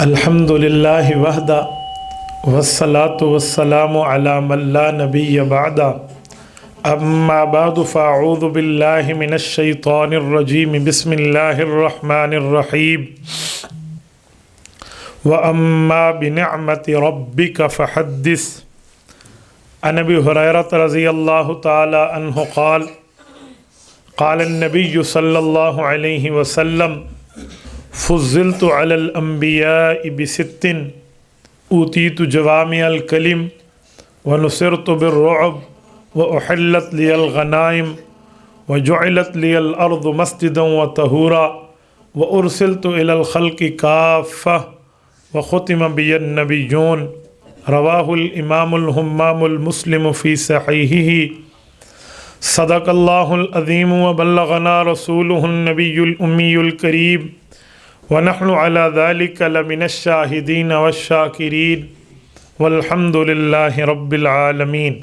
الحمدللہ وحدہ والصلاة والسلام علی من لا نبی بعدہ اما بعد فاعوذ باللہ من الشیطان الرجیم بسم اللہ الرحمن الرحیم وَأَمَّا بِنِعْمَةِ رَبِّكَ فَحَدِّثْ عن ابی ہریرہ رضی اللہ تعالی عنہ قال قال النبی صلی اللہ علیہ وسلم فضلت علی الانبیاء بست اوتیت جوامع الکلم ونصرت بالرعب واحلت لی الغنائم وجعلت لی الارض مسجدا وطہورا وارسلت الی الخلق کافہ وختم بی النبیون رواہ الامام الہمام المسلم فی صحیحہ صدق اللہ العظیم وبلغنا رسولہ النبی الامی الکریم ونحن على ذلك لمن الشاہدین والشاکرین والحمد للہ رب العالمین۔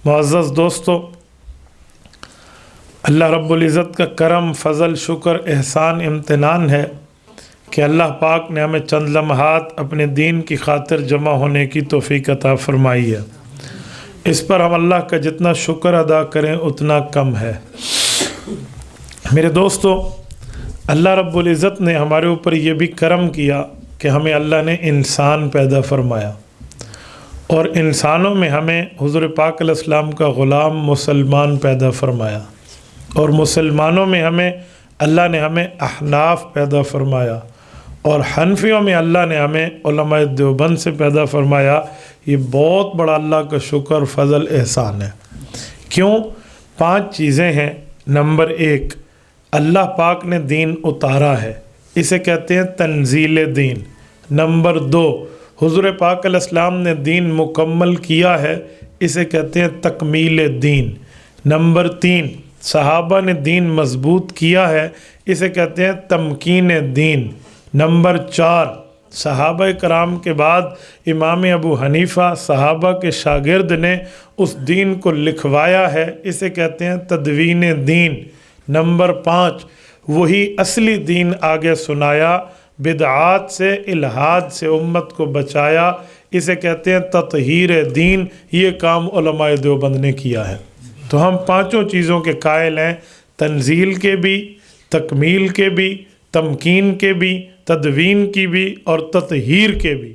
معزز دوستو، اللہ رب العزت کا کرم، فضل، شکر، احسان، امتنان ہے کہ اللہ پاک نے ہمیں چند لمحات اپنے دین کی خاطر جمع ہونے کی توفیق عطا فرمائی ہے۔ اس پر ہم اللہ کا جتنا شکر ادا کریں اتنا کم ہے۔ میرے دوستو، اللہ رب العزت نے ہمارے اوپر یہ بھی کرم کیا کہ ہمیں اللہ نے انسان پیدا فرمایا، اور انسانوں میں ہمیں حضور پاک علیہ السلام کا غلام مسلمان پیدا فرمایا، اور مسلمانوں میں اللہ نے ہمیں احناف پیدا فرمایا، اور حنفیوں میں اللہ نے ہمیں علماء دیوبند سے پیدا فرمایا۔ یہ بہت بڑا اللہ کا شکر، فضل، احسان ہے۔ کیوں؟ 5 چیزیں ہیں۔ نمبر 1، اللہ پاک نے دین اتارا ہے، اسے کہتے ہیں تنزیل دین۔ نمبر 2، حضور پاک علیہ السلام نے دین مکمل کیا ہے، اسے کہتے ہیں تکمیل دین۔ نمبر 3، صحابہ نے دین مضبوط کیا ہے، اسے کہتے ہیں تمکین دین۔ نمبر 4، صحابہ کرام کے بعد امام ابو حنیفہ صحابہ کے شاگرد نے اس دین کو لکھوایا ہے، اسے کہتے ہیں تدوین دین۔ نمبر 5، وہی اصلی دین آگے سنایا، بدعات سے، الہاد سے امت کو بچایا، اسے کہتے ہیں تطہیر دین۔ یہ کام علماء دیوبند نے کیا ہے۔ تو ہم 5 چیزوں کے قائل ہیں، تنزیل کے بھی، تکمیل کے بھی، تمکین کے بھی، تدوین کی بھی، اور تطہیر کے بھی۔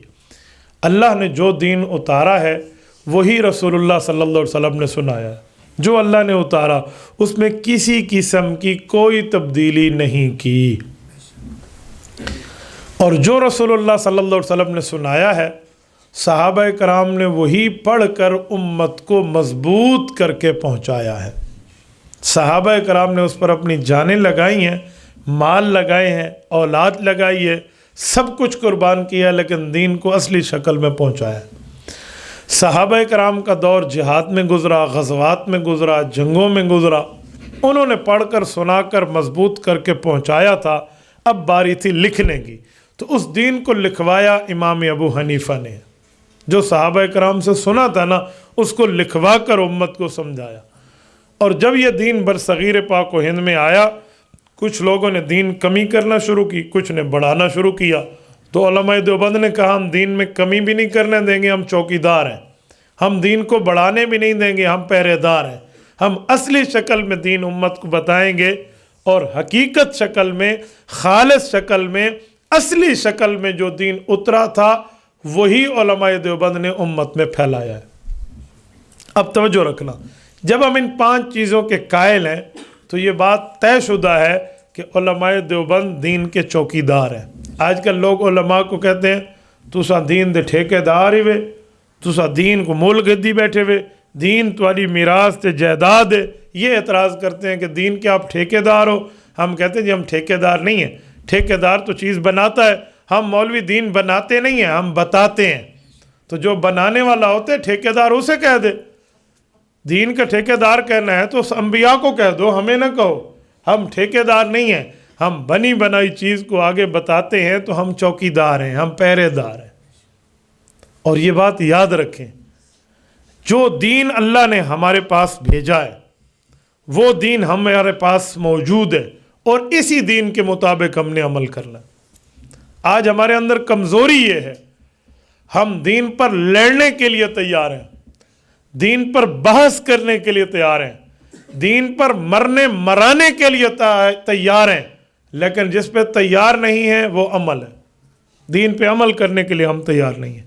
اللہ نے جو دین اتارا ہے وہی رسول اللہ صلی اللہ علیہ وسلم نے سنایا ہے۔ جو اللہ نے اتارا اس میں کسی قسم کی کوئی تبدیلی نہیں کی، اور جو رسول اللہ صلی اللہ علیہ وسلم نے سنایا ہے صحابہ کرام نے وہی پڑھ کر امت کو مضبوط کر کے پہنچایا ہے۔ صحابہ کرام نے اس پر اپنی جانیں لگائی ہیں، مال لگائے ہیں، اولاد لگائی ہے، سب کچھ قربان کیا، لیکن دین کو اصلی شکل میں پہنچایا۔ صحابہ کرام کا دور جہاد میں گزرا، غزوات میں گزرا، جنگوں میں گزرا، انہوں نے پڑھ کر، سنا کر، مضبوط کر کے پہنچایا تھا۔ اب باری تھی لکھنے کی، تو اس دین کو لکھوایا امام ابو حنیفہ نے۔ جو صحابہ کرام سے سنا تھا نا، اس کو لکھوا کر امت کو سمجھایا۔ اور جب یہ دین برصغیر پاک و ہند میں آیا، کچھ لوگوں نے دین کمی کرنا شروع کی، کچھ نے بڑھانا شروع کیا۔ تو علماء دیوبند نے کہا ہم دین میں کمی بھی نہیں کرنے دیں گے، ہم چوکیدار ہیں، ہم دین کو بڑھانے بھی نہیں دیں گے، ہم پہرے دار ہیں، ہم اصلی شکل میں دین امت کو بتائیں گے، اور حقیقت شکل میں، خالص شکل میں، اصلی شکل میں جو دین اترا تھا وہی علماء دیوبند نے امت میں پھیلایا ہے۔ اب توجہ رکھنا، جب ہم ان 5 چیزوں کے قائل ہیں تو یہ بات طے شدہ ہے کہ علماء دیوبند دین کے چوکیدار ہیں۔ آج کل لوگ علماء کو کہتے ہیں تسا دین دے ٹھیکے دار ہی وے، تسا دین کو مول گدی بیٹھے وے، دین تمہاری میراث تے جائیداد ہے۔ یہ اعتراض کرتے ہیں کہ دین کے آپ ٹھیکے دار ہو۔ ہم کہتے ہیں جی ہم ٹھیکے دار نہیں ہیں، ٹھیکے دار تو چیز بناتا ہے، ہم مولوی دین بناتے نہیں ہیں، ہم بتاتے ہیں۔ تو جو بنانے والا ہوتا ہے ٹھیکے دار اسے کہہ دے۔ دین کا ٹھیکے دار کہنا ہے تو انبیاء کو کہہ دو، ہمیں نہ کہو۔ ہم ٹھیکے دار نہیں ہیں، ہم بنی بنائی چیز کو آگے بتاتے ہیں، تو ہم چوکیدار ہیں، ہم پہرے دار ہیں۔ اور یہ بات یاد رکھیں، جو دین اللہ نے ہمارے پاس بھیجا ہے وہ دین ہمارے پاس موجود ہے، اور اسی دین کے مطابق ہم نے عمل کرنا۔ آج ہمارے اندر کمزوری یہ ہے، ہم دین پر لڑنے کے لیے تیار ہیں، دین پر بحث کرنے کے لیے تیار ہیں، دین پر مرنے مرانے کے لیے تیار ہیں، لیکن جس پہ تیار نہیں ہے وہ عمل ہے۔ دین پہ عمل کرنے کے لیے ہم تیار نہیں ہیں۔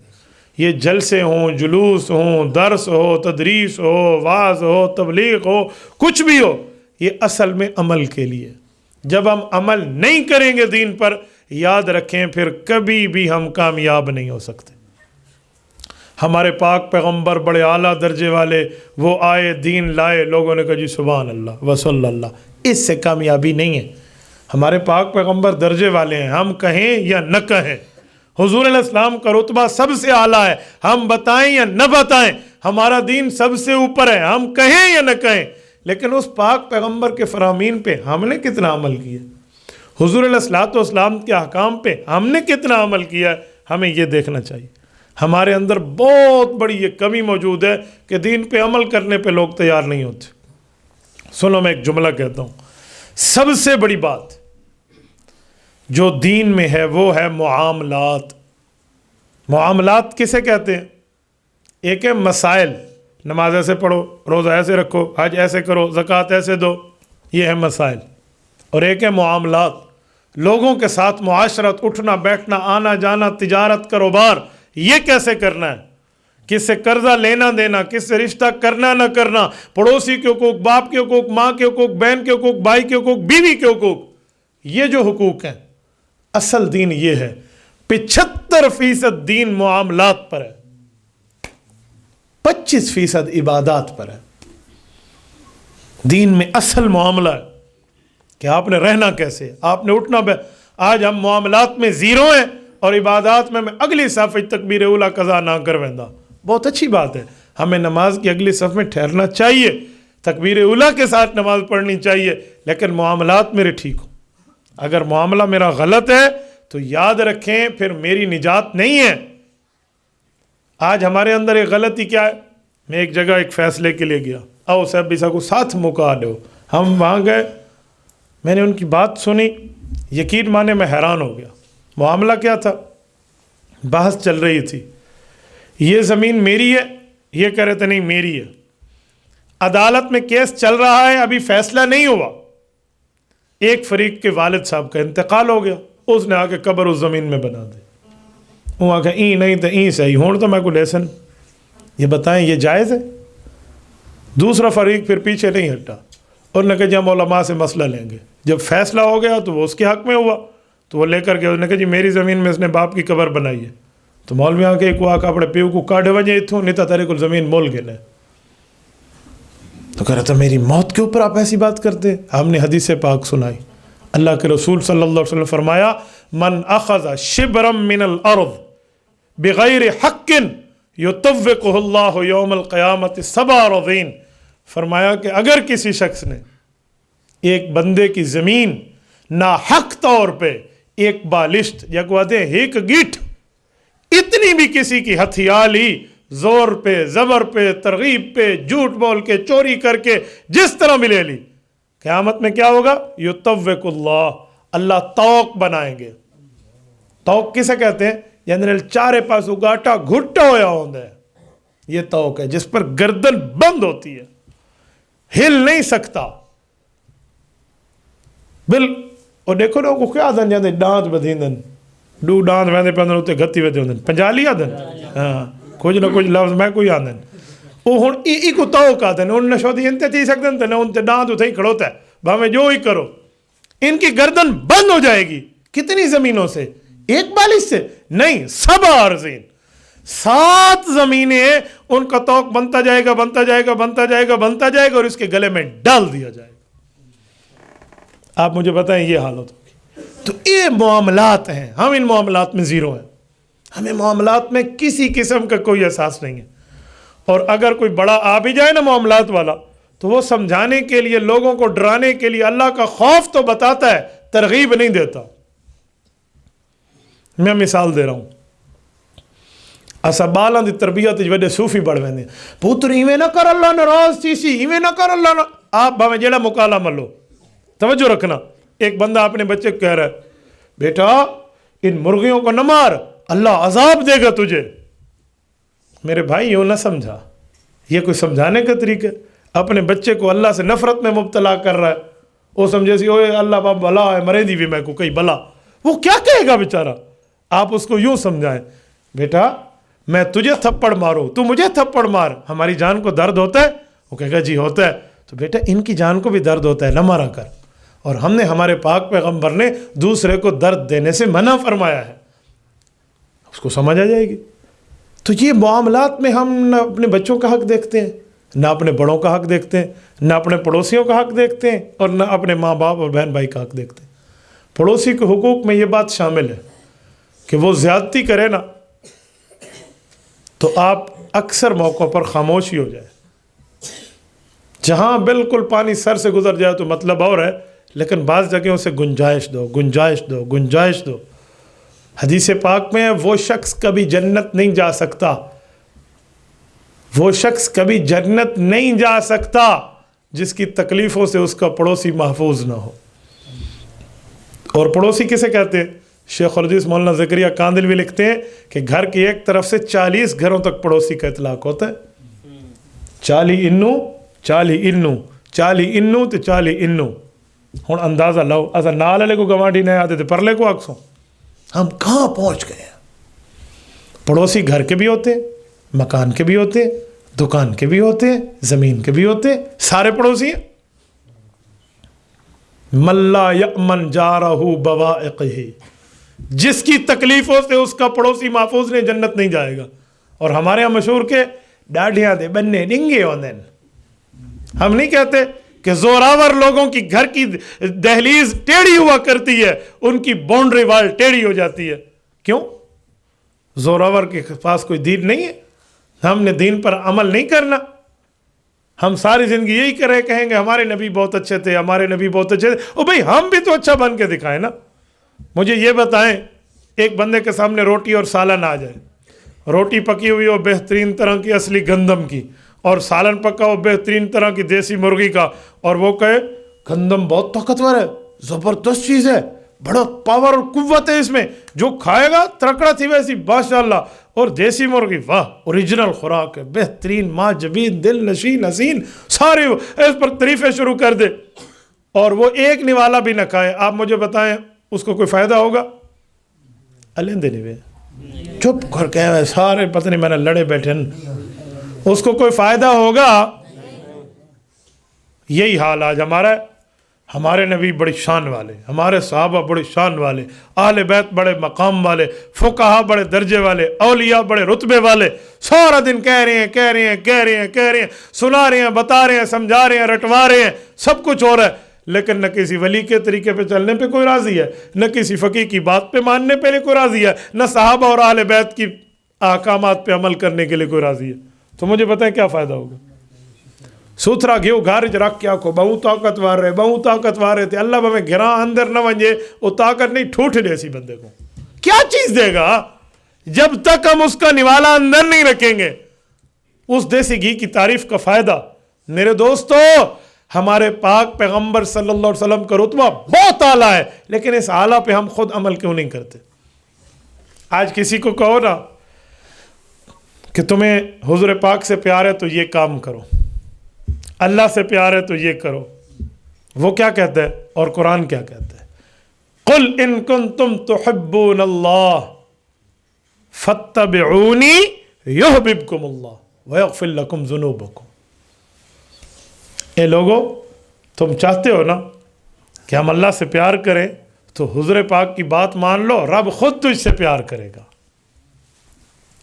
یہ جلسے ہوں، جلوس ہوں، درس ہو، تدریس ہو، وعظ ہو، تبلیغ ہو، کچھ بھی ہو، یہ اصل میں عمل کے لیے۔ جب ہم عمل نہیں کریں گے دین پر، یاد رکھیں پھر کبھی بھی ہم کامیاب نہیں ہو سکتے۔ ہمارے پاک پیغمبر بڑے اعلیٰ درجے والے، وہ آئے، دین لائے، لوگوں نے کہا جی سبحان اللہ وصلی اللہ، اس سے کامیابی نہیں ہے۔ ہمارے پاک پیغمبر درجے والے ہیں، ہم کہیں یا نہ کہیں، حضور علیہ السلام کا رتبہ سب سے اعلیٰ ہے، ہم بتائیں یا نہ بتائیں، ہمارا دین سب سے اوپر ہے، ہم کہیں یا نہ کہیں، لیکن اس پاک پیغمبر کے فرامین پہ ہم نے کتنا عمل کیا، حضور علیہ السلام کے احکام پہ ہم نے کتنا عمل کیا ہے، ہمیں یہ دیکھنا چاہیے۔ ہمارے اندر بہت بڑی یہ کمی موجود ہے کہ دین پہ عمل کرنے پہ لوگ تیار نہیں ہوتے۔ سنو میں ایک جملہ کہتا ہوں، سب سے بڑی بات جو دین میں ہے وہ ہے معاملات۔ معاملات کسے کہتے ہیں؟ ایک ہے مسائل، نماز ایسے پڑھو، روزہ ایسے رکھو، حج ایسے کرو، زکوٰۃ ایسے دو، یہ ہے مسائل۔ اور ایک ہے معاملات، لوگوں کے ساتھ معاشرت، اٹھنا بیٹھنا، آنا جانا، تجارت، کاروبار، یہ کیسے کرنا ہے، کس سے قرضہ لینا دینا، کس سے رشتہ کرنا نہ کرنا، پڑوسی کے حقوق، باپ کے حقوق، ماں کے حقوق، بہن کے حقوق، بھائی کے حقوق، بیوی کے حقوق، یہ جو حقوق ہیں، اصل دین یہ ہے۔ 75% دین معاملات پر ہے، 25% عبادات پر ہے۔ دین میں اصل معاملہ ہے کہ آپ نے رہنا کیسے، آپ نے اٹھنا آج ہم معاملات میں زیرو ہیں اور عبادات میں اگلی صف تکبیر اولا قضا نہ کرویندا۔ بہت اچھی بات ہے، ہمیں نماز کی اگلی صف میں ٹھہرنا چاہیے، تکبیر اولا کے ساتھ نماز پڑھنی چاہیے، لیکن معاملات میرے ٹھیک ہو۔ اگر معاملہ میرا غلط ہے تو یاد رکھیں پھر میری نجات نہیں ہے۔ آج ہمارے اندر ایک غلطی کیا ہے، میں ایک جگہ ایک فیصلے کے لیے گیا، آؤ صاحب بیسا کو ساتھ مکا دو، ہم وہاں گئے، میں نے ان کی بات سنی، یقین مانے میں حیران ہو گیا۔ معاملہ کیا تھا، بحث چل رہی تھی، یہ زمین میری ہے، یہ کہہ رہے تھے نہیں میری ہے، عدالت میں کیس چل رہا ہے، ابھی فیصلہ نہیں ہوا، ایک فریق کے والد صاحب کا انتقال ہو گیا، اس نے آ کے قبر اس زمین میں بنا دی، وہ آ کے این نہیں تو این صحیح ہون تو میں کو لیسن، یہ بتائیں یہ جائز ہے؟ دوسرا فریق پھر پیچھے نہیں ہٹا، اور نے کہا جی ہم علماء سے مسئلہ لیں گے، جب فیصلہ ہو گیا تو وہ اس کے حق میں ہوا، تو وہ لے کر کے اس نے کہا جی میری زمین میں اس نے باپ کی قبر بنائی ہے، تو مولوی آ کے ایک آ کے اپنے پیو کو کاٹے وجہ اتوں نہیں تھا تیرے کو زمین مول گئے، تو کہہ رہا تھا میری موت کے اوپر آپ ایسی بات کرتے؟ ہم نے حدیث پاک سنائی، اللہ کے رسول صلی اللہ علیہ وسلم فرمایا من اخذ شبرا من الارض بغیر حق یطوقہ اللہ یوم القیامت 7 اراضین، فرمایا کہ اگر کسی شخص نے ایک بندے کی زمین ناحق طور پہ ایک بالشت یا کہتے ہیں ایک گیٹ اتنی بھی کسی کی ہتھیا لی، زور پہ، زبر پہ، ترغیب پہ، جھوٹ بول کے، چوری کر کے، جس طرح بھی لے لی، قیامت میں کیا ہوگا؟ یطوق اللہ، اللہ توق بنائیں گے۔ توق کسے کہتے ہیں؟ یعنی چارے پاسوں گاٹا گھٹا ہویا ہوتا ہے، یہ توق ہے، جس پر گردن بند ہوتی ہے، ہل نہیں سکتا۔ اور دیکھو نا وہ کیا آدھن جاندے ڈانت بدھیندن، دو ڈانت ویندے پہ اندر ہوتے گھتی ویندے ہوندن، پنجالی آدھن، ہاں کچھ نہ کچھ لفظ میں کوئی آدھن، وہ ہون ای کو توق آدھن، ان نشو دی انتے تھی سکتن تے ان تے ڈانت اتھے ہی کھڑوتا ہے، بھامے جو ہی کرو، ان کی گردن بند ہو جائے گی۔ کتنی زمینوں سے؟ ایک بالش سے نہیں، 7 اراضین، 7 زمینیں ان کا توق بنتا جائے گا، بنتا جائے گا، بنتا جائے گا، بنتا جائے گا، اور اس کے گلے میں ڈال دیا جائے گا۔ آپ مجھے بتائیں یہ حالت ہوگی۔ تو یہ معاملات ہیں، ہم ان معاملات میں زیرو ہیں، ہمیں معاملات میں کسی قسم کا کوئی احساس نہیں ہے، اور اگر کوئی بڑا آ بھی جائے نا معاملات والا تو وہ سمجھانے کے لیے، لوگوں کو ڈرانے کے لیے اللہ کا خوف تو بتاتا ہے، ترغیب نہیں دیتا۔ میں مثال دے رہا ہوں، اسا بالاں دی تربیت وڈے صوفی بڑھ ویندے، پتر ایویں نہ کر اللہ ناراض تھی سی، ایویں نہ کر اللہ نہ، آپ بھاویں جیڑا مکالا ملو، توجہ رکھنا۔ ایک بندہ اپنے بچے کو کہہ رہا ہے بیٹا ان مرغیوں کو نہ مار، اللہ عذاب دے گا تجھے۔ میرے بھائی یوں نہ سمجھا، یہ کوئی سمجھانے کا طریقہ؟ اپنے بچے کو اللہ سے نفرت میں مبتلا کر رہا ہے، وہ سمجھے سی اوے اللہ باپ بلا ہے مرے دی بھی میں کو کئی بلا، وہ کیا کہے گا بیچارہ؟ آپ اس کو یوں سمجھائیں، بیٹا میں تجھے تھپڑ ماروں تو مجھے تھپڑ مار، ہماری جان کو درد ہوتا ہے؟ وہ کہے گا جی ہوتا ہے۔ تو بیٹا ان کی جان کو بھی درد ہوتا ہے، نہ مارا کر۔ اور ہم نے، ہمارے پاک پیغمبر نے دوسرے کو درد دینے سے منع فرمایا ہے، اس کو سمجھ آ جائے گی۔ تو یہ معاملات میں ہم نہ اپنے بچوں کا حق دیکھتے ہیں، نہ اپنے بڑوں کا حق دیکھتے ہیں، نہ اپنے پڑوسیوں کا حق دیکھتے ہیں، اور نہ اپنے ماں باپ اور بہن بھائی کا حق دیکھتے ہیں۔ پڑوسی کے حقوق میں یہ بات شامل ہے کہ وہ زیادتی کرے نا تو آپ اکثر موقعوں پر خاموش ہی ہو جائے۔ جہاں بالکل پانی سر سے گزر جائے تو مطلب اور ہے، لیکن بعض جگہوں سے گنجائش دو، گنجائش دو، گنجائش دو۔ حدیث پاک میں وہ شخص کبھی جنت نہیں جا سکتا، وہ شخص کبھی جنت نہیں جا سکتا جس کی تکلیفوں سے اس کا پڑوسی محفوظ نہ ہو۔ اور پڑوسی کسے کہتے ہیں؟ شیخ الحدیث مولانا زکریا کاندلوی لکھتے ہیں کہ گھر کی ایک طرف سے 40 گھروں تک پڑوسی کا اطلاق ہوتا ہے۔ 40 انو 40 انو 40 انو تے 40 انو۔ ہوں اندازہ لاؤ، اصا نال والے کو گوانڈی نہیں آتے تھے پرلے کو آکسوں، ہم کہاں پہنچ گئے ہیں؟ پڑوسی گھر کے بھی ہوتے ہیں، مکان کے بھی ہوتے ہیں، دکان کے بھی ہوتے ہیں، زمین کے بھی ہوتے ہیں، سارے پڑوسی ہیں۔ من لا یأمن جارہ بوائقہ، جس کی تکلیفوں سے اس کا پڑوسی محفوظ نہیں، جنت نہیں جائے گا۔ اور ہمارے ہاں مشہور کے ڈاڑھیاں دے بننے ڈنگے ہوندے، ہم نہیں کہتے کہ زوراور لوگوں کی گھر کی دہلیز ٹیڑھی ہوا کرتی ہے، ان کی باؤنڈری وال ٹیڑھی ہو جاتی ہے۔ کیوں؟ زوراور کے پاس کوئی دین نہیں ہے، ہم نے دین پر عمل نہیں کرنا، ہم ساری زندگی یہی کہیں گے ہمارے نبی بہت اچھے تھے، ہمارے نبی بہت اچھے تھے۔ او بھائی ہم بھی تو اچھا بن کے دکھائیں نا۔ مجھے یہ بتائیں، ایک بندے کے سامنے روٹی اور سالن آ جائے، روٹی پکی ہوئی ہو بہترین طرح کی اصلی گندم کی، اور سالن پکا ہو بہترین طرح کی دیسی مرغی کا، اور وہ کہے گندم بہت طاقتور ہے، زبردست چیز ہے، بڑا پاور اور قوت ہے اس میں، جو کھائے گا ترکڑا تھی ویسی ماشاءاللہ، اور دیسی مرغی واہ اوریجنل خوراک ہے، بہترین، ماں جبین، دل نشین، حسین، سارے اس پر تعریفیں شروع کر دے، اور وہ ایک نوالا بھی نہ کھائے۔ آپ مجھے بتائیں اس کو کوئی فائدہ ہوگا؟ الندے نہیں، چپ کر کے سارے پتہ نہیں میں نے لڑے بیٹھے، اس کو کوئی فائدہ ہوگا؟ یہی حال آج ہمارا ہے۔ ہمارے نبی بڑی شان والے، ہمارے صحابہ بڑی شان والے، اہل بیت بڑے مقام والے، فقہا بڑے درجے والے، اولیاء بڑے رتبے والے، سارا دن کہہ رہے ہیں، سنا رہے ہیں، بتا رہے ہیں، سمجھا رہے ہیں، رٹوا رہے ہیں، سب کچھ ہو رہا ہے، لیکن نہ کسی ولی کے طریقے پہ چلنے پہ کوئی راضی ہے، نہ کسی فقیہ کی بات پہ ماننے پہ کوئی راضی ہے، نہ صحابہ اور اہل بیت کی احکامات پہ عمل کرنے کے لیے کوئی راضی ہے۔ تو مجھے بتائیں کیا فائدہ ہوگا؟ ستھرا گھیو گھر چ رکھ کے آکھو بہو طاقتور رہے تھے، اللہ بہمیں گھراں اندر نہ ونجے، وہ طاقت نہیں ٹھوٹ دے سی بندے کو، کیا چیز دے گا جب تک ہم اس کا نوالا اندر نہیں رکھیں گے؟ اس دیسی گھی کی تعریف کا فائدہ میرے دوستو، ہمارے پاک پیغمبر صلی اللہ علیہ وسلم کا رتبہ بہت اعلیٰ ہے، لیکن اس اعلیٰ پہ ہم خود عمل کیوں نہیں کرتے؟ آج کسی کو کہو نا کہ تمہیں حضور پاک سے پیار ہے تو یہ کام کرو، اللہ سے پیار ہے تو یہ کرو، وہ کیا کہتا ہے اور قرآن کیا کہتا ہے؟ قل ان کنتم تحبون اللہ فاتبعونی یحببکم اللہ ویغفر لکم ذنوبکم۔ اے لوگو، تم چاہتے ہو نا کہ ہم اللہ سے پیار کریں تو حضور پاک کی بات مان لو، رب خود تجھ سے پیار کرے گا۔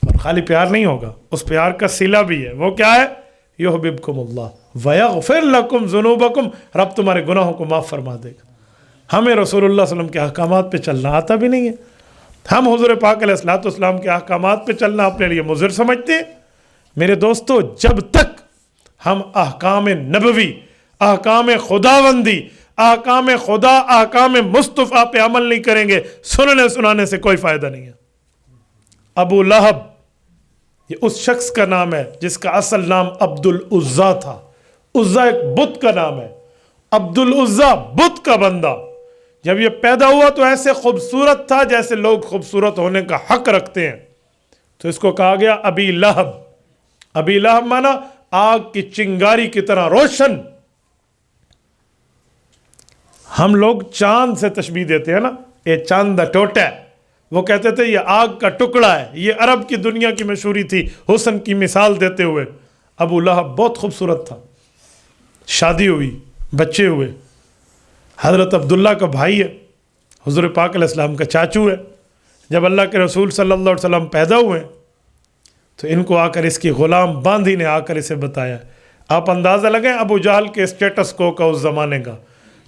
اور خالی پیار نہیں ہوگا، اس پیار کا صلہ بھی ہے، وہ کیا ہے؟ یحببکم اللہ ویغفر لکم ذنوبکم، رب تمہارے گناہوں کو معاف فرما دے گا۔ ہمیں رسول اللہ صلی اللہ علیہ وسلم کے احکامات پہ چلنا آتا بھی نہیں ہے، ہم حضور پاک علیہ الصلوۃ والسلام کے احکامات پہ چلنا اپنے لیے مضر سمجھتے ہیں۔ میرے دوستو، جب تک ہم احکام نبوی، احکام خداوندی، احکام خدا، احکام مصطفیٰ پہ عمل نہیں کریں گے، سننے سنانے سے کوئی فائدہ نہیں ہے۔ ابو لہب، یہ اس شخص کا نام ہے جس کا اصل نام عبد العزیٰ تھا۔ عزیٰ ایک بت کا نام ہے، عبد العزیٰ بت کا بندہ، جب یہ پیدا ہوا تو ایسے خوبصورت تھا جیسے لوگ خوبصورت ہونے کا حق رکھتے ہیں، تو اس کو کہا گیا ابی لہب۔ ابی لہب مانا آگ کی چنگاری کی طرح روشن۔ ہم لوگ چاند سے تشبیہ دیتے ہیں نا، یہ چاند دا ٹوٹا ہے، وہ کہتے تھے یہ آگ کا ٹکڑا ہے۔ یہ عرب کی دنیا کی مشہوری تھی حسن کی مثال دیتے ہوئے۔ ابو لہب بہت خوبصورت تھا، شادی ہوئی، بچے ہوئے، حضرت عبداللہ کا بھائی ہے، حضور پاک علیہ السلام کا چاچو ہے۔ جب اللہ کے رسول صلی اللہ علیہ وسلم پیدا ہوئے تو ان کو آ کر اس کی غلام باندھی نے آ کر اسے بتایا۔ آپ اندازہ لگائیں ابو جہل کے اسٹیٹس کو کا اس زمانے کا،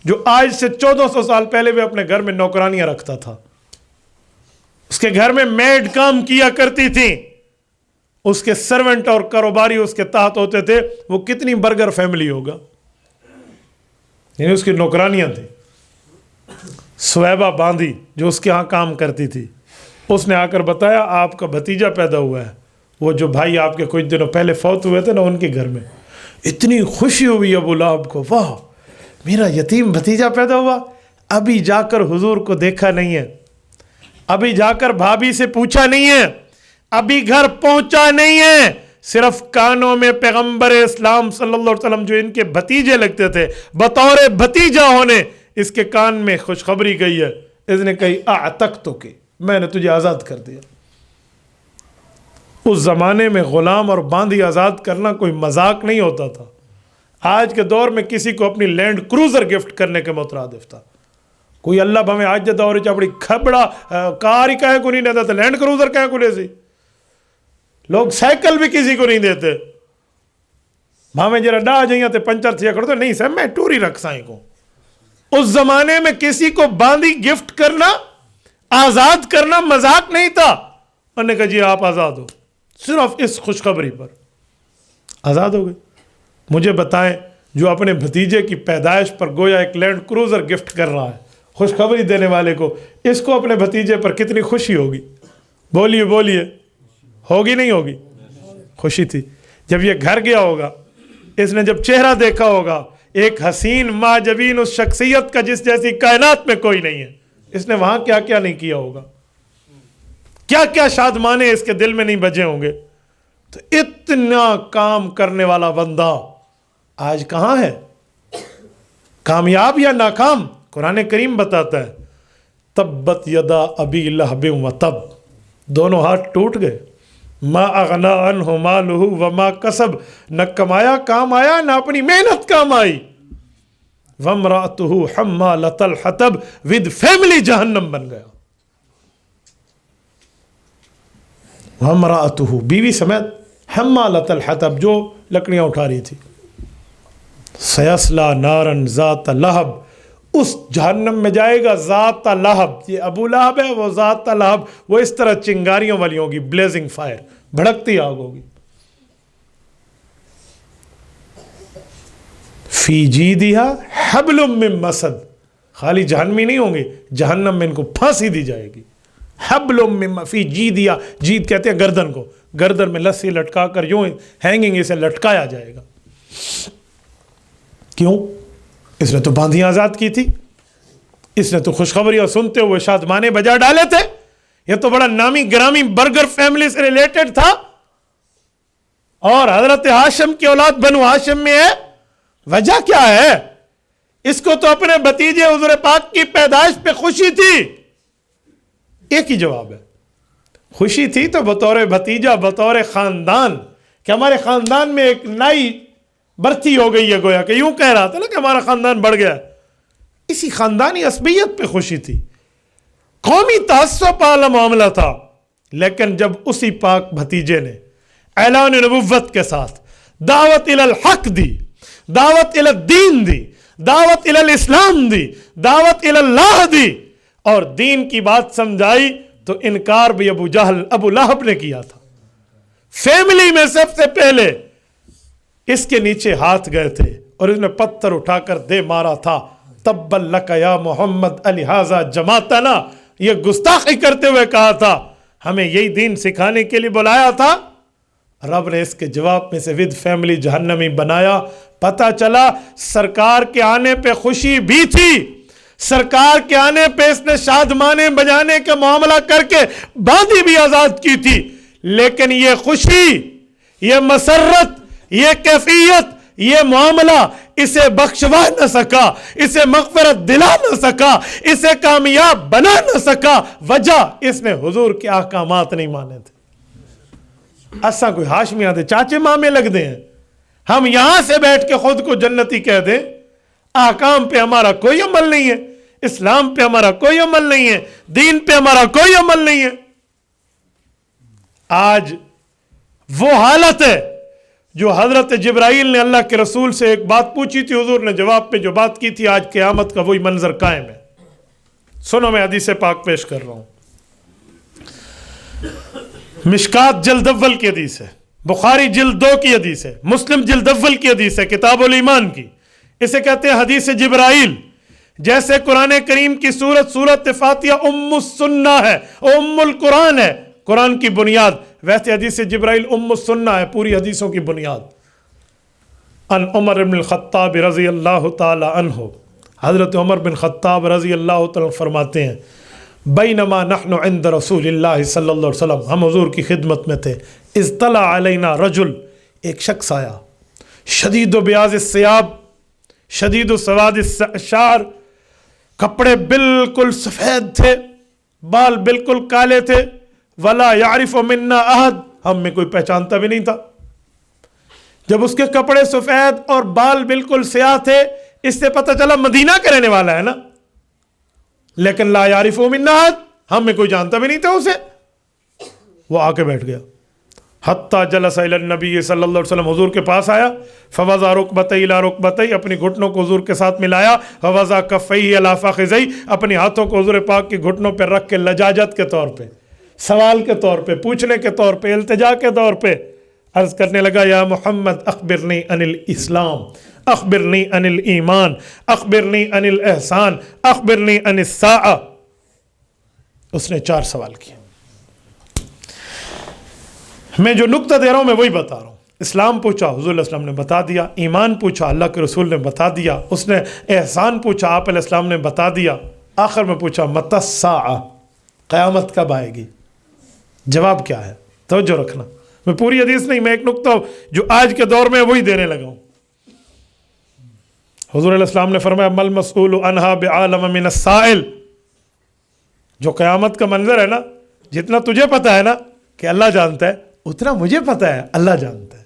جو آج سے 1400 سال پہلے بھی اپنے گھر میں نوکرانیاں رکھتا تھا، اس کے گھر میں میڈ کام کیا کرتی تھی، اس کے سرونٹ اور کاروباری اس کے تحت ہوتے تھے۔ وہ کتنی برگر فیملی ہوگا، یعنی اس کی نوکرانیاں تھیں۔ سویبہ باندھی جو اس کے ہاں کام کرتی تھی، اس نے آ کر بتایا آپ کا بھتیجا پیدا ہوا ہے۔ وہ جو بھائی آپ کے کچھ دنوں پہلے فوت ہوئے تھے نا، ان کے گھر میں اتنی خوشی ہوئی ابو لہب کو، واہ میرا یتیم بھتیجا پیدا ہوا۔ ابھی جا کر حضور کو دیکھا نہیں ہے، ابھی جا کر بھابھی سے پوچھا نہیں ہے، ابھی گھر پہنچا نہیں ہے، صرف کانوں میں پیغمبر اسلام صلی اللہ علیہ وسلم جو ان کے بھتیجے لگتے تھے، بطور بھتیجا ہونے اس کے کان میں خوشخبری گئی ہے۔ اس نے کہی اعتقتک، میں نے تجھے آزاد کر دیا۔ اس زمانے میں غلام اور باندھی آزاد کرنا کوئی مذاق نہیں ہوتا تھا۔ آج کے دور میں کسی کو اپنی لینڈ کروزر گفٹ کرنے کے مترادف تھا۔ کوئی اللہ بھمیں آج دے دور چاپڑی کھبڑا کار ہی کہیں کو نہیں دیتا تھا، لینڈ کروزر کہیں کو لے سی۔ لوگ سائیکل بھی کسی کو نہیں دیتے، بھامیں جرا ڈا جائیں تے پنچر تھیا کرتے نہیں صاحب میں ٹوری رکھ سائیں کو۔ اس زمانے میں کسی کو باندھی گفٹ کرنا، آزاد کرنا مذاق نہیں تھا۔ انہوں نے کہا جی آپ آزاد ہو، صرف اس خوشخبری پر آزاد ہو گئے۔ مجھے بتائیں جو اپنے بھتیجے کی پیدائش پر گویا ایک لینڈ کروزر گفٹ کر رہا ہے خوشخبری دینے والے کو، اس کو اپنے بھتیجے پر کتنی خوشی ہوگی؟ بولیے بولیے، ہوگی نہیں ہوگی؟ خوشی تھی۔ جب یہ گھر گیا ہوگا، اس نے جب چہرہ دیکھا ہوگا ایک حسین معجبین اس شخصیت کا جس جیسی کائنات میں کوئی نہیں ہے، اس نے وہاں کیا کیا نہیں کیا ہوگا، کیا کیا شادمانے اس کے دل میں نہیں بجے ہوں گے۔ تو اتنا کام کرنے والا بندہ آج کہاں ہے؟ کامیاب یا ناکام؟ قرآن کریم بتاتا ہے تبت یدا ابی لہب وتب، دونوں ہاتھ ٹوٹ گئے۔ ما اغنا عنہ مالہ وما کسب، نہ کمایا کام آیا نہ اپنی محنت کام آئی۔ وامرأتہ حمالۃ الحطب، ود فیملی جہنم بن گیا۔ وامرأتہ، بیوی سمیت، حمالۃ الحطب، جو لکڑیاں اٹھا رہی تھی۔ سیصلی نارا ذات لہب، اس جہنم میں جائے گا ذات لہب۔ یہ ابو لہب ہے، وہ ذات لہب، وہ اس طرح چنگاریوں والی ہوگی، بلیزنگ فائر، بھڑکتی آگ ہوگی۔ فی جیدہا حبل من مسد، خالی جہنمی نہیں ہوں گے، جہنم میں ان کو پھانسی دی جائے گی۔ حبل من فی جیدہا، جید کہتے ہیں گردن کو، گردن میں لسی لٹکا کر یوں ہینگنگ اسے لٹکایا جائے گا۔ کیوں؟ اس نے تو باندھیاں آزاد کی تھی، اس نے تو خوشخبریاں سنتے ہوئے شادمانے بجا ڈالے تھے، یہ تو بڑا نامی گرامی برگر فیملی سے ریلیٹڈ تھا، اور حضرت ہاشم کی اولاد بنو ہاشم میں ہے۔ وجہ کیا ہے؟ اس کو تو اپنے بھتیجے حضور پاک کی پیدائش پہ خوشی تھی۔ ایک ہی جواب ہے، خوشی تھی تو بطور بھتیجا، بطور خاندان، کہ ہمارے خاندان میں ایک نئی برتی ہو گئی ہے، گویا کہ یوں کہہ رہا تھا نا کہ ہمارا خاندان بڑھ گیا، اسی خاندانی عصبیت پہ خوشی تھی، قومی تعصب والا معاملہ تھا۔ لیکن جب اسی پاک بھتیجے نے اعلان نبوت کے ساتھ دعوت الی الحق دی، دعوت الی الدین دی، دعوت الی الاسلام دی، دعوت الی اللہ دی، اور دین کی بات سمجھائی، تو انکار بھی ابو جہل، ابو لہب نے کیا تھا۔ فیملی میں سب سے پہلے اس کے نیچے ہاتھ گئے تھے اور اس نے پتھر اٹھا کر دے مارا تھا۔ تبا لک یا محمد لہذا جماعتنا، یہ گستاخی کرتے ہوئے کہا تھا ہمیں یہی دین سکھانے کے لیے بلایا تھا۔ رب نے اس کے جواب میں سے ود فیملی جہنمی بنایا۔ پتہ چلا سرکار کے آنے پہ خوشی بھی تھی، سرکار کے آنے پہ اس نے شادمانے بجانے کا معاملہ کر کے باندی بھی آزاد کی تھی، لیکن یہ خوشی، یہ مسرت، یہ کیفیت، یہ معاملہ اسے بخشوا نہ سکا، اسے مغفرت دلا نہ سکا، اسے کامیاب بنا نہ سکا۔ وجہ اس نے حضور کے احکامات نہیں مانے تھے۔ اساں کوئی ہاشمیاں دے چاچے مامے لگ دے ہیں، ہم یہاں سے بیٹھ کے خود کو جنتی کہہ دیں، احکام پہ ہمارا کوئی عمل نہیں ہے، اسلام پہ ہمارا کوئی عمل نہیں ہے، دین پہ ہمارا کوئی عمل نہیں ہے۔ آج وہ حالت ہے جو حضرت جبرائیل نے اللہ کے رسول سے ایک بات پوچھی تھی، حضور نے جواب پہ جو بات کی تھی، آج قیامت کا وہی منظر قائم ہے۔ سنو، میں حدیث پاک پیش کر رہا ہوں، مشکات جلد اول کی حدیث ہے، بخاری جلد 2 کی حدیث ہے، مسلم جلد اول کی حدیث ہے، کتاب الایمان کی۔ اسے کہتے ہیں حدیث جبرائیل۔ جیسے قرآن کریم کی سورت فاتحہ ام السنہ ہے، ام القرآن ہے، قرآن کی بنیاد، ویسے حدیث جبرائیل ام السنہ ہے، پوری حدیثوں کی بنیاد۔ ان عمر بن الخطاب رضی اللہ تعالی عنہ، حضرت عمر بن خطاب رضی اللہ تعالی فرماتے ہیں، بینما نحن عند رسول اللہ صلی اللہ علیہ وسلم، ہم حضور کی خدمت میں تھے، اذ طلع علینا رجل، ایک شخص آیا، شدید و بیاض الثیاب، شدید و سواد الشعر، کپڑے بالکل سفید تھے، بال بالکل کالے تھے، ولا یعرف منا احد، ہم میں کوئی پہچانتا بھی نہیں تھا۔ جب اس کے کپڑے سفید اور بال بالکل سیاہ تھے، اس سے پتہ چلا مدینہ کا رہنے والا ہے نا، لیکن لا یعرف منا احد، ہم میں کوئی جانتا بھی نہیں تھا اسے۔ وہ آ کے بیٹھ گیا، حتیٰ جلس الی النبی صلی اللہ علیہ وسلم، حضور کے پاس آیا، فوضع رکبتیہ الی رکبتیہ، اپنی گھٹنوں کو حضور کے ساتھ ملایا، فوضع کفیہ الی فخذیہ، اپنے ہاتھوں کو حضور پاک کے گھٹنوں پہ رکھ کے لجاجت کے طور پہ، سوال کے طور پہ، پوچھنے کے طور پہ، التجا کے طور پہ عرض کرنے لگا، یا محمد اخبرنی عن الاسلام، اخبرنی عن الایمان، اخبرنی عن الاحسان، اخبرنی عن الساعہ۔ اس نے 4 سوال کیے۔ میں جو نقطہ دے رہا ہوں میں وہی بتا رہا ہوں۔ اسلام پوچھا، حضور علیہ السلام نے بتا دیا۔ ایمان پوچھا، اللہ کے رسول نے بتا دیا۔ اس نے احسان پوچھا، آپ علیہ السلام نے بتا دیا۔ آخر میں پوچھا، متی الساعہ، قیامت کب آئے گی؟ جواب کیا ہے؟ توجہ رکھنا، میں پوری حدیث نہیں، میں ایک نقطہ جو آج کے دور میں وہی دینے لگا ہوں۔ حضور علیہ السلام نے فرمایا، مل مسئول عنہا بعالم من السائل، جو قیامت کا منظر ہے نا، جتنا تجھے پتا ہے نا کہ اللہ جانتا ہے، اتنا مجھے پتا ہے اللہ جانتا ہے۔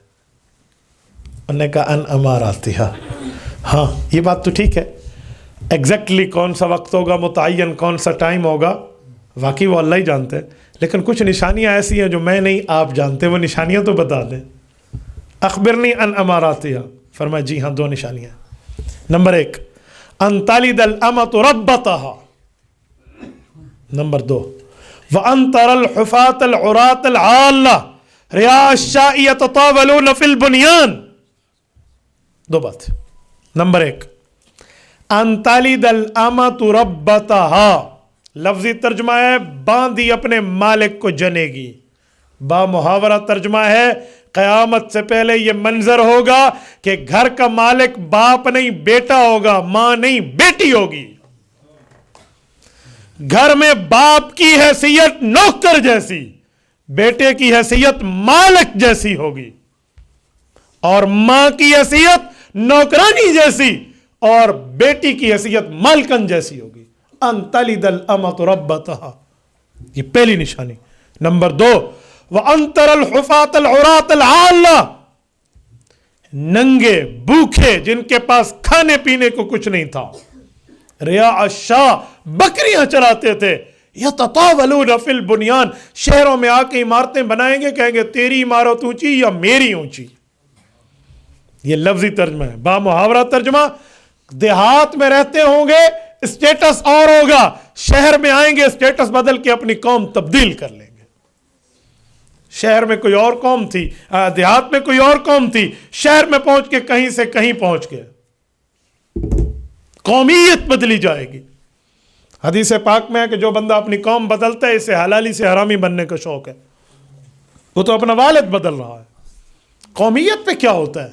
انہوں نے کہا ان اماراتھا، ہاں یہ بات تو ٹھیک ہے، ایگزیکٹلی کون سا وقت ہوگا، متعین کون سا ٹائم ہوگا، واقعی وہ اللہ ہی جانتے ہیں، لیکن کچھ نشانیاں ایسی ہیں جو میں نہیں آپ جانتے، وہ نشانیاں تو بتا دیں۔ اخبرنی ان اماراتھا، فرمایا جی ہاں 2 نشانیاں۔ نمبر 1، ان تلد الامۃ ربتها، نمبر 2، وان ترى الحفاة العراة العالة رعاء الشاء يتطاولون في البنيان۔ 2 بات۔ نمبر 1، ان تلد الامۃ ربتها، لفظی ترجمہ ہے باندھی اپنے مالک کو جنے گی، با محاورہ ترجمہ ہے قیامت سے پہلے یہ منظر ہوگا کہ گھر کا مالک باپ نہیں بیٹا ہوگا، ماں نہیں بیٹی ہوگی۔ گھر میں باپ کی حیثیت نوکر جیسی، بیٹے کی حیثیت مالک جیسی ہوگی، اور ماں کی حیثیت نوکرانی جیسی، اور بیٹی کی حیثیت مالکن جیسی ہوگی۔ ان تلد الامۃ ربتها، یہ پہلی نشانی۔ نمبر 2، وان ترى الحفاة العراة العالة، ننگے بھوکے جن کے پاس کھانے پینے کو کچھ نہیں تھا، رعاء الشاء، بکریاں چراتے تھے، یتطاولون فی البنیان، شہروں میں آ کے عمارتیں بنائیں گے، کہیں گے تیری عمارت اونچی یا میری اونچی۔ یہ لفظی ترجمہ ہے۔ با محاورہ ترجمہ، دیہات میں رہتے ہوں گے اسٹیٹس اور ہوگا، شہر میں آئیں گے اسٹیٹس بدل کے اپنی قوم تبدیل کر لیں گے۔ شہر میں کوئی اور قوم تھی، دیہات میں کوئی اور قوم تھی، شہر میں پہنچ کے کہیں سے کہیں پہنچ گئے، قومیت بدلی جائے گی۔ حدیث پاک میں ہے کہ جو بندہ اپنی قوم بدلتا ہے اسے حلالی سے حرامی بننے کا شوق ہے، وہ تو اپنا والد بدل رہا ہے۔ قومیت پہ کیا ہوتا ہے؟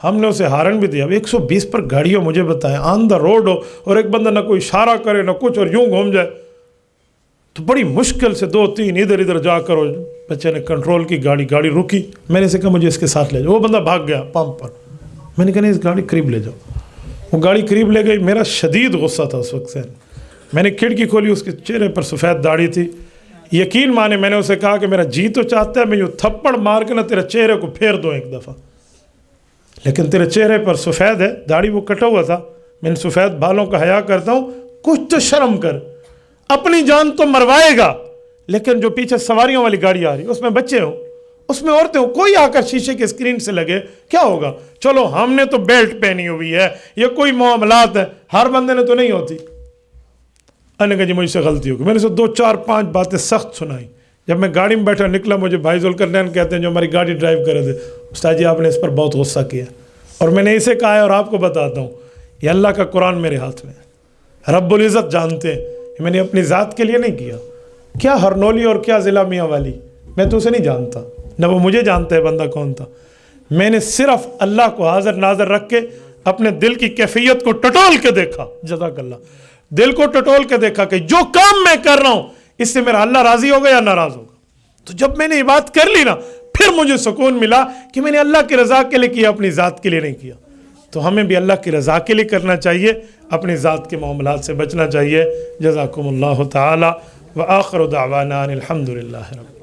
ہم نے اسے ہارن بھی دیا. اب 120 پر گاڑی ہو, مجھے بتائیں, آن دا روڈ ہو, اور ایک بندہ نہ کوئی اشارہ کرے نہ کچھ, اور یوں گھوم جائے, تو بڑی مشکل سے 2-3 ادھر ادھر جا کر بچے نے کنٹرول کی, گاڑی رکی. میں نے اسے کہا مجھے اس کے ساتھ لے جاؤ. وہ بندہ بھاگ گیا پمپ پر. میں نے کہا نہیں, اس گاڑی قریب لے جاؤ. وہ گاڑی قریب لے گئی. میرا شدید غصہ تھا اس وقت سے. میں نے کھڑکی کھولی, اس کے چہرے پر سفید داڑھی تھی. یقین مانے میں نے اسے کہا کہ میرا جی تو چاہتا ہے میں یوں تھپڑ مار کے نہ تیرے چہرے کو پھیر دوں ایک دفعہ, لیکن تیرے چہرے پر سفید ہے, داڑھی وہ کٹا ہوا تھا, میں ان سفید بالوں کا حیا کرتا ہوں, کچھ تو شرم کر. اپنی جان تو مروائے گا, لیکن جو پیچھے سواریوں والی گاڑی آ رہی, اس میں بچے ہوں, اس میں عورتیں ہوں, کوئی آ کر شیشے کے اسکرین سے لگے, کیا ہوگا؟ چلو ہم نے تو بیلٹ پہنی ہوئی ہے, یہ کوئی معاملات ہے, ہر بندے نے تو نہیں ہوتی. میں نے کہا جی مجھ سے غلطی ہوگی. میں نے اسے 2-4-5 باتیں سخت سنائی. جب میں گاڑی میں بیٹھا نکلا, مجھے بھائی ذوالقرنین کہتے ہیں جو ہماری گاڑی ڈرائیو کر رہے تھے, استاد جی آپ نے اس پر بہت غصہ کیا, اور میں نے اسے کہا ہے اور آپ کو بتاتا ہوں, یہ اللہ کا قرآن میرے ہاتھ میں ہے, رب العزت جانتے ہیں, میں نے اپنی ذات کے لیے نہیں کیا. کیا ہرنولی اور کیا ضلع میاں والی, میں تو اسے نہیں جانتا, نہ وہ مجھے جانتا ہے بندہ کون تھا. میں نے صرف اللہ کو حاضر ناظر رکھ کے اپنے دل کی کیفیت کو ٹٹول کے دیکھا. جزاک اللہ. دل کو ٹٹول کے دیکھا کہ جو کام میں کر رہا ہوں اس سے میرا اللہ راضی ہوگا یا ناراض ہوگا. تو جب میں نے یہ بات کر لی نا, پھر مجھے سکون ملا کہ میں نے اللہ کی رضا کے لیے کیا, اپنی ذات کے لیے نہیں کیا. تو ہمیں بھی اللہ کی رضا کے لیے کرنا چاہیے, اپنی ذات کے معاملات سے بچنا چاہیے. جزاکم اللہ تعالی. وآخر دعوانا الحمد للہ رب